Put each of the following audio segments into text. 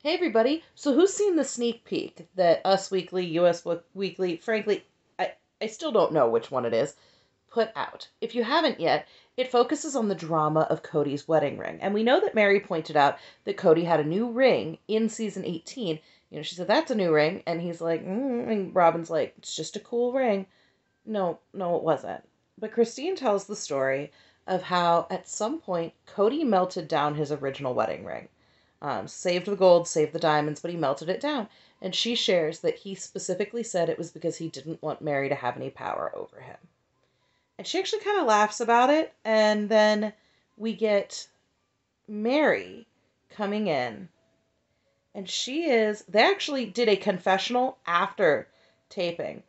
Hey everybody, so who's seen the sneak peek that Us Weekly, Weekly, frankly, I still don't know which one it is, put out? If you haven't yet, it focuses on the drama of Kody's wedding ring. And we know that Meri pointed out that Kody had a new ring in season 18. She said, that's a new ring. And he's like, and Robin's like, it's just a cool ring. No, no, it wasn't. But Christine tells the story of how at some point Kody melted down his original wedding ring. Saved the gold, saved the diamonds, but he melted it down. And she shares that he specifically said it was because he didn't want Meri to have any power over him. And she actually kind of laughs about it. And then we get Meri coming in. And they actually did a confessional after taping.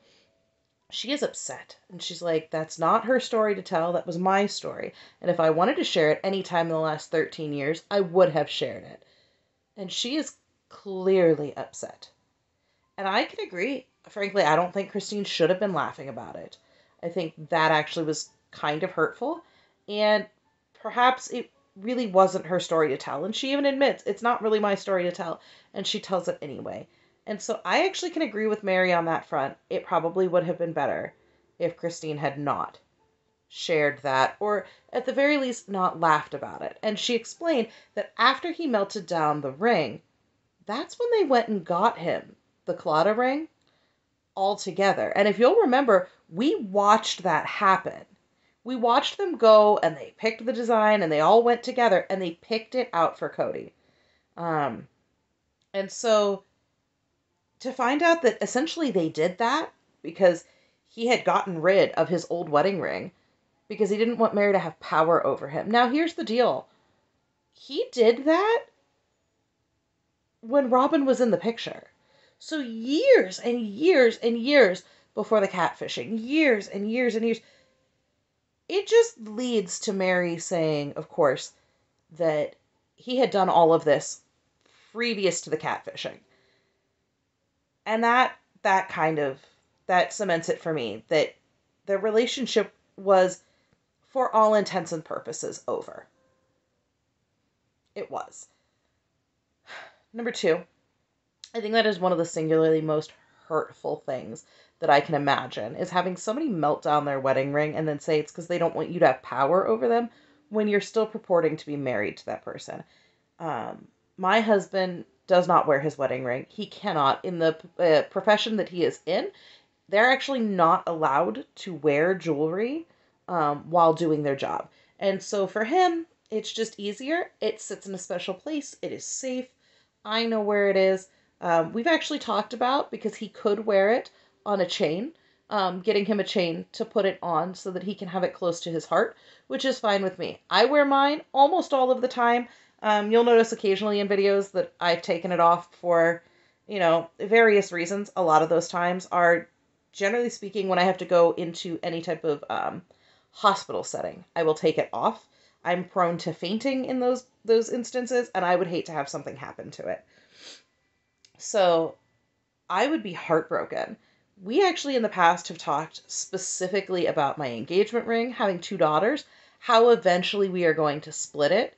She is upset. And she's like, that's not her story to tell. That was my story. And if I wanted to share it any time in the last 13 years, I would have shared it. And she is clearly upset. And I can agree. Frankly, I don't think Christine should have been laughing about it. I think that actually was kind of hurtful. And perhaps it really wasn't her story to tell. And she even admits, it's not really my story to tell. And she tells it anyway. And so I actually can agree with Meri on that front. It probably would have been better if Christine had not shared that, or at the very least not laughed about it. And she explained that after he melted down the ring, that's when they went and got him the Claddagh ring all together. And if you'll remember, we watched that happen. We watched them go and they picked the design and they all went together and they picked it out for Kody. And so to find out that essentially they did that because he had gotten rid of his old wedding ring because he didn't want Meri to have power over him. Now, here's the deal. He did that when Robin was in the picture. So years and years and years before the catfishing, years and years and years, it just leads to Meri saying, of course, that he had done all of this previous to the catfishing. And that cements it for me, that the relationship was, for all intents and purposes, over. It was. Number 2, I think that is one of the singularly most hurtful things that I can imagine, is having somebody melt down their wedding ring and then say it's because they don't want you to have power over them when you're still purporting to be married to that person. My husband does not wear his wedding ring. He cannot. In the profession that he is in, they're actually not allowed to wear jewelry while doing their job. And so for him, it's just easier. It sits in a special place. It is safe. I know where it is. We've actually talked about, because he could wear it on a chain, getting him a chain to put it on so that he can have it close to his heart, which is fine with me. I wear mine almost all of the time. You'll notice occasionally in videos that I've taken it off for, various reasons. A lot of those times are, generally speaking, when I have to go into any type of hospital setting. I will take it off. I'm prone to fainting in those instances, and I would hate to have something happen to it. So I would be heartbroken. We actually in the past have talked specifically about my engagement ring, having 2 daughters, how eventually we are going to split it,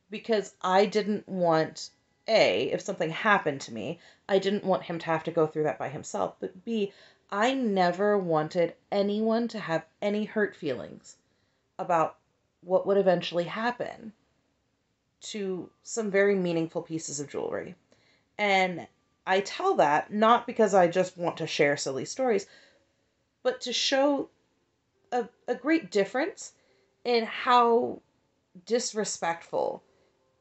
because I didn't want, A, if something happened to me, I didn't want him to have to go through that by himself, but B, I never wanted anyone to have any hurt feelings about what would eventually happen to some very meaningful pieces of jewelry. And I tell that not because I just want to share silly stories, but to show a great difference in how disrespectful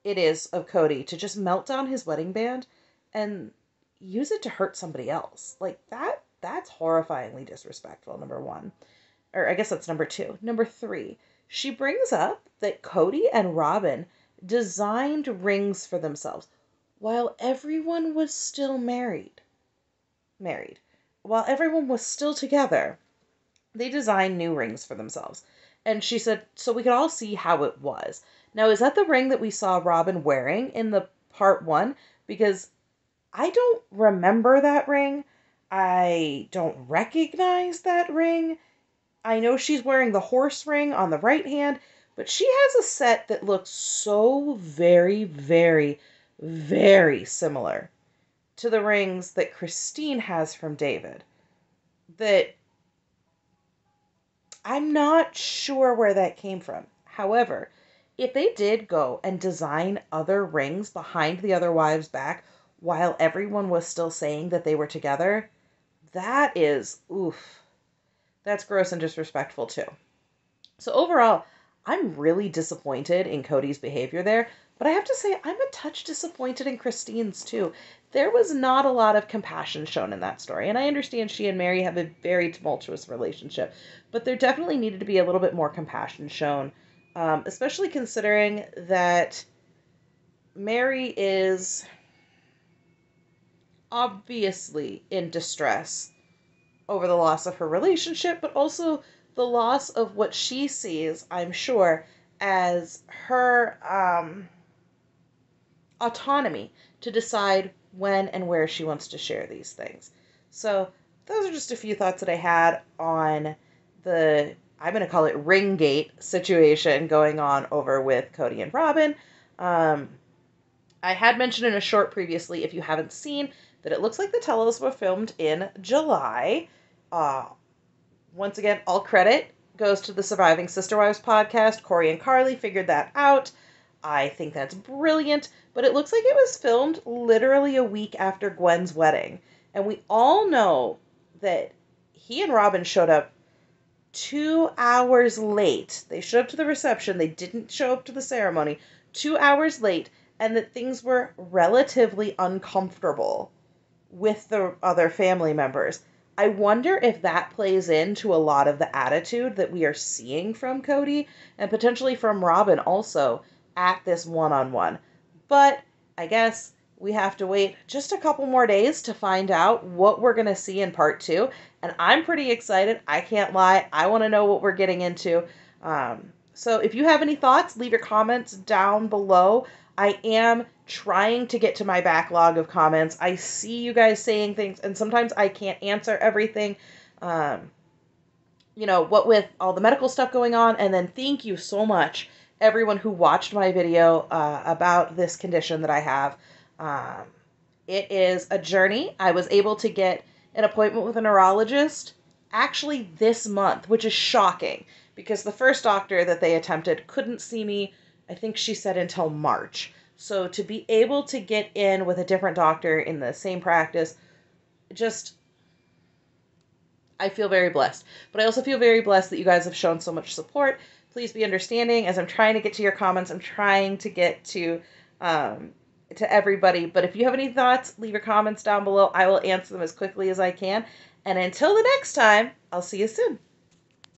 it is of Kody to just melt down his wedding band and use it to hurt somebody else. Like that's horrifyingly disrespectful, number 1. Or I guess that's number 2. Number 3, she brings up that Kody and Robin designed rings for themselves while everyone was still married. While everyone was still together, they designed new rings for themselves. And she said, so we could all see how it was. Now, is that the ring that we saw Robin wearing in the part 1? Because I don't remember that ring. I don't recognize that ring. I know she's wearing the horse ring on the right hand, but she has a set that looks so very, very, very similar to the rings that Christine has from David. That I'm not sure where that came from. However, if they did go and design other rings behind the other wives' back while everyone was still saying that they were together, that is, oof, that's gross and disrespectful too. So overall, I'm really disappointed in Kody's behavior there, but I have to say I'm a touch disappointed in Christine's too. There was not a lot of compassion shown in that story, and I understand she and Meri have a very tumultuous relationship, but there definitely needed to be a little bit more compassion shown, especially considering that Meri is obviously in distress over the loss of her relationship, but also the loss of what she sees, I'm sure, as her autonomy to decide when and where she wants to share these things. So, those are just a few thoughts that I had on the, I'm going to call it Ringgate situation going on over with Kody and Robin. I had mentioned in a short previously, if you haven't seen, that it looks like the telos were filmed in July. Uh, Once again, all credit goes to the Surviving Sister Wives podcast. Corey and Carly figured that out. I think that's brilliant, but it looks like it was filmed literally a week after Gwen's wedding. And we all know that he and Robin showed up 2 hours late. They showed up to the reception. They didn't show up to the ceremony. 2 hours late, and that things were relatively uncomfortable with the other family members. I wonder if that plays into a lot of the attitude that we are seeing from Kody and potentially from Robin also at this one-on-one. But I guess we have to wait just a couple more days to find out what we're going to see in part 2. And I'm pretty excited. I can't lie. I want to know what we're getting into. So if you have any thoughts, leave your comments down below. I am trying to get to my backlog of comments. I see you guys saying things, and sometimes I can't answer everything. What with all the medical stuff going on, and then thank you so much, everyone who watched my video about this condition that I have. It is a journey. I was able to get an appointment with a neurologist actually this month, which is shocking because the first doctor that they attempted couldn't see me, I think she said, until March. So to be able to get in with a different doctor in the same practice, I feel very blessed. But I also feel very blessed that you guys have shown so much support. Please be understanding as I'm trying to get to your comments. I'm trying to get to everybody. But if you have any thoughts, leave your comments down below. I will answer them as quickly as I can. And until the next time, I'll see you soon.